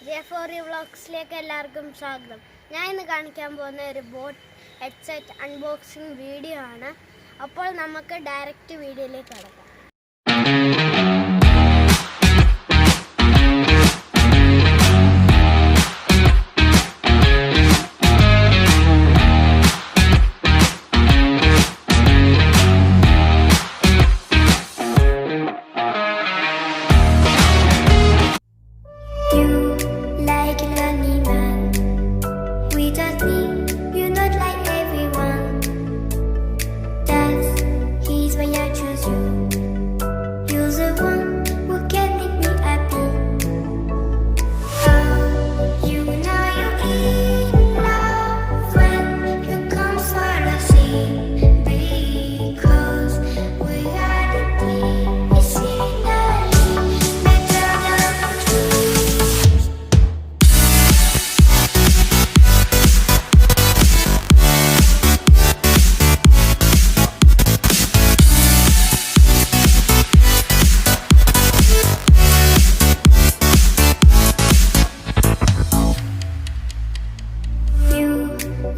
J4 വ്ളോഗ്സിലേക്ക് എല്ലാവർക്കും സ്വാഗതം. ഞാൻ ഇന്ന് കാണിക്കാൻ പോകുന്ന ഒരു ബോട്ട് ഹെഡ്സെറ്റ് അൺബോക്സിംഗ് വീഡിയോ ആണ്. അപ്പോൾ നമുക്ക് ഡയറക്റ്റ് വീഡിയോയിലേക്ക് കടക്കാം.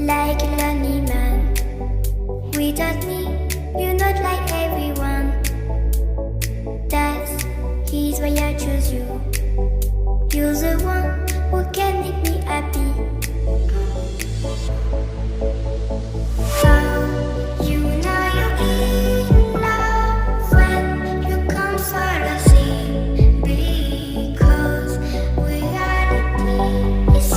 Like a lonely man without me, you're not like everyone. That's he's why I choose you. You're the one who can make me happy. How you know you're in love when you come for the sea, because we are the team. It's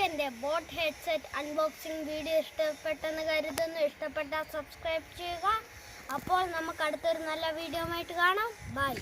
എൻ്റെ boat headset unboxing video ഇഷ്ടപ്പെട്ടെന്ന് കരുതുന്നു. ഇഷ്ടപ്പെട്ടാൽ subscribe ചെയ്യുക. അപ്പോൾ നമുക്ക് അടുത്തൊരു നല്ല video ആയിട്ട് കാണാം. ബൈ.